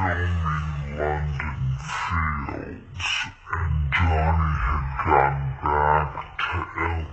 filming London Fields, and Johnny had gone back to LA.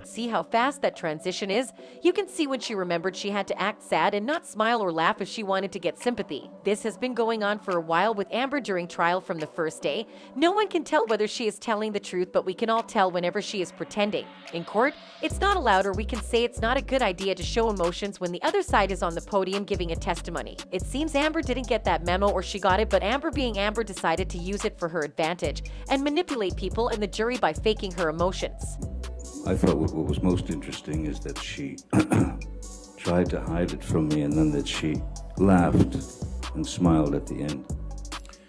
See how fast that transition is? You can see when she remembered she had to act sad and not smile or laugh if she wanted to get sympathy. This has been going on for a while with Amber during trial from the first day. No one can tell whether she is telling the truth, but we can all tell whenever she is pretending. In court, it's not allowed, or we can say it's not a good idea to show emotions when the other side is on the podium giving a testimony. It seems Amber didn't get that memo, or she got it, but Amber being Amber decided to use it for her advantage and manipulate people and the jury by faking her emotions. I thought what was most interesting is that she tried to hide it from me, and then that she laughed and smiled at the end.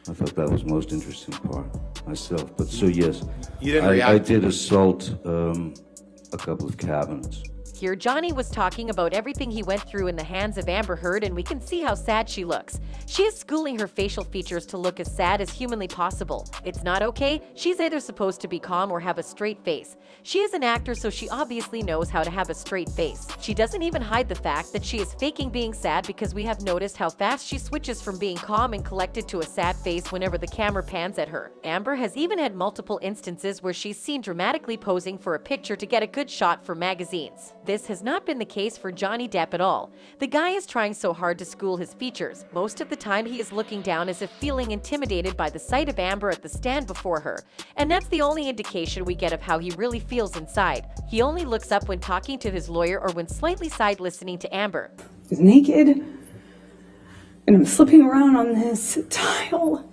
I thought that was the most interesting part myself. But so yes, I did assault a couple of cabinets. Here, Johnny was talking about everything he went through in the hands of Amber Heard, and we can see how sad she looks. She is schooling her facial features to look as sad as humanly possible. It's not okay. She's either supposed to be calm or have a straight face. She is an actor, so she obviously knows how to have a straight face. She doesn't even hide the fact that she is faking being sad, because we have noticed how fast she switches from being calm and collected to a sad face whenever the camera pans at her. Amber has even had multiple instances where she's seen dramatically posing for a picture to get a good shot for magazines. This has not been the case for Johnny Depp at all. The guy is trying so hard to school his features. Most of the time he is looking down as if feeling intimidated by the sight of Amber at the stand before her. And that's the only indication we get of how he really feels inside. He only looks up when talking to his lawyer or when slightly side listening to Amber. He's naked, and I'm slipping around on this tile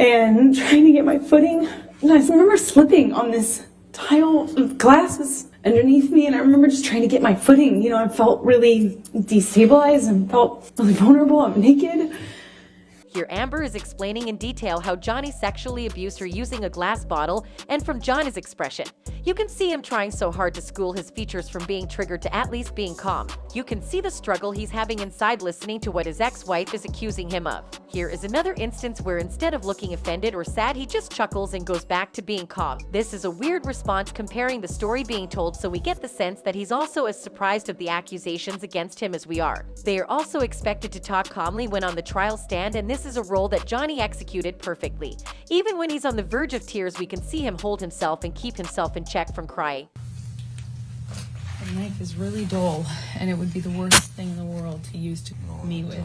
and trying to get my footing. And I remember slipping on this tile. Glass was underneath me, and I remember just trying to get my footing. You know, I felt really destabilized and felt really vulnerable. I'm naked. Here, Amber is explaining in detail how Johnny sexually abused her using a glass bottle, and from Johnny's expression, you can see him trying so hard to school his features from being triggered to at least being calm. You can see the struggle he's having inside listening to what his ex-wife is accusing him of. Here is another instance where instead of looking offended or sad, he just chuckles and goes back to being calm. This is a weird response comparing the story being told, so we get the sense that he's also as surprised of the accusations against him as we are. They are also expected to talk calmly when on the trial stand, and this is a role that Johnny executed perfectly. Even when he's on the verge of tears, we can see him hold himself and keep himself in check from crying. The knife is really dull, and it would be the worst thing in the world to use to me with.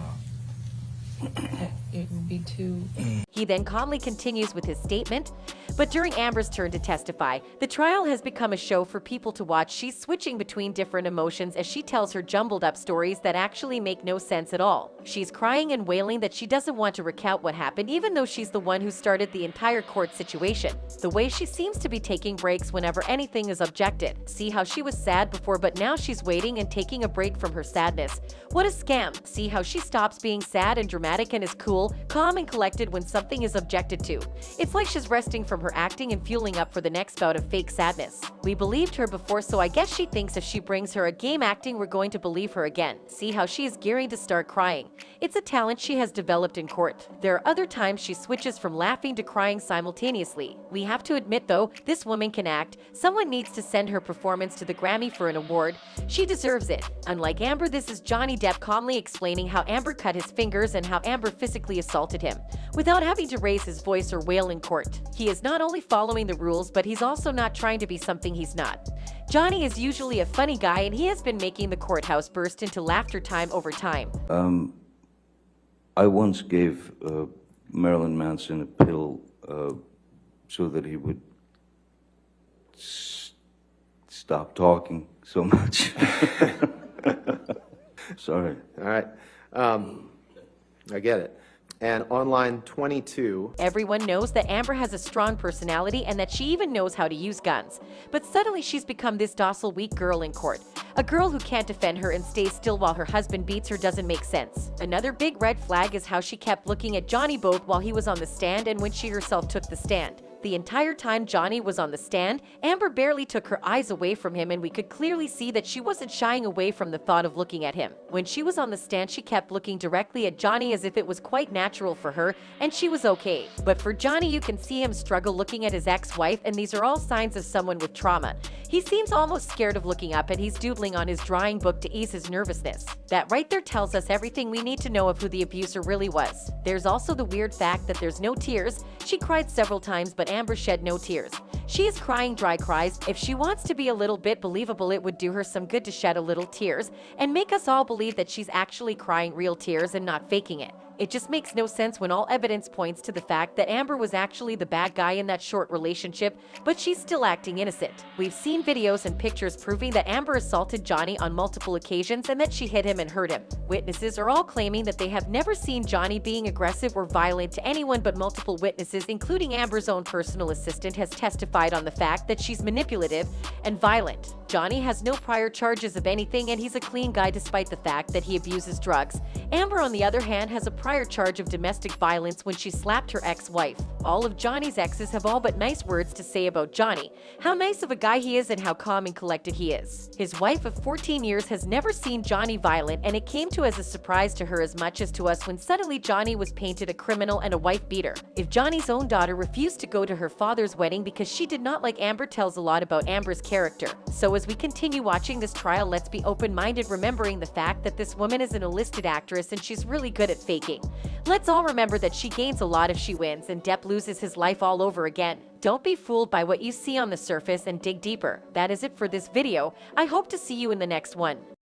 It would be too... He then calmly continues with his statement. But during Amber's turn to testify, the trial has become a show for people to watch. She's switching between different emotions as she tells her jumbled up stories that actually make no sense at all. She's crying and wailing that she doesn't want to recount what happened, even though she's the one who started the entire court situation. The way she seems to be taking breaks whenever anything is objected. See how she was sad before, but now she's waiting and taking a break from her sadness. What a scam. See how she stops being sad and dramatic and is cool, calm and collected when something is objected to. It's like she's resting from her acting and fueling up for the next bout of fake sadness. We believed her before, so I guess she thinks if she brings her a game acting, we're going to believe her again. See how she is gearing to start crying. It's a talent she has developed in court. There are other times she switches from laughing to crying simultaneously. We have to admit though, this woman can act. Someone needs to send her performance to the Grammy for an award. She deserves it. Unlike Amber, this is Johnny Depp calmly explaining how Amber cut his fingers and how Amber physically assaulted him, without having to raise his voice or wail in court. He is not only following the rules, but he's also not trying to be something he's not. Johnny is usually a funny guy, and he has been making the courthouse burst into laughter time over time. I once gave Marilyn Manson a pill so that he would stop talking so much. Sorry. All right. I get it. And on line 22... Everyone knows that Amber has a strong personality and that she even knows how to use guns. But suddenly she's become this docile, weak girl in court. A girl who can't defend her and stays still while her husband beats her doesn't make sense. Another big red flag is how she kept looking at Johnny both while he was on the stand and when she herself took the stand. The entire time Johnny was on the stand, Amber barely took her eyes away from him, and we could clearly see that she wasn't shying away from the thought of looking at him. When she was on the stand, she kept looking directly at Johnny as if it was quite natural for her, and she was okay. But for Johnny, you can see him struggle looking at his ex-wife, and these are all signs of someone with trauma. He seems almost scared of looking up, and he's doodling on his drawing book to ease his nervousness. That right there tells us everything we need to know of who the abuser really was. There's also the weird fact that there's no tears. She cried several times, but Amber shed no tears. She is crying dry cries. If she wants to be a little bit believable, it would do her some good to shed a little tears and make us all believe that she's actually crying real tears and not faking it. It just makes no sense when all evidence points to the fact that Amber was actually the bad guy in that short relationship, but she's still acting innocent. We've seen videos and pictures proving that Amber assaulted Johnny on multiple occasions and that she hit him and hurt him. Witnesses are all claiming that they have never seen Johnny being aggressive or violent to anyone, but multiple witnesses, including Amber's own personal assistant, has testified on the fact that she's manipulative and violent. Johnny has no prior charges of anything, and he's a clean guy despite the fact that he abuses drugs. Amber, on the other hand, has a prior charge of domestic violence when she slapped her ex-wife. All of Johnny's exes have all but nice words to say about Johnny, how nice of a guy he is and how calm and collected he is. His wife of 14 years has never seen Johnny violent, and it came to as a surprise to her as much as to us when suddenly Johnny was painted a criminal and a wife beater. If Johnny's own daughter refused to go to her father's wedding because she did not like Amber, tells a lot about Amber's character. So as we continue watching this trial, let's be open-minded, remembering the fact that this woman is an enlisted actress and she's really good at faking. Let's all remember that she gains a lot if she wins and Depp loses his life all over again. Don't be fooled by what you see on the surface and dig deeper. That is it for this video. I hope to see you in the next one.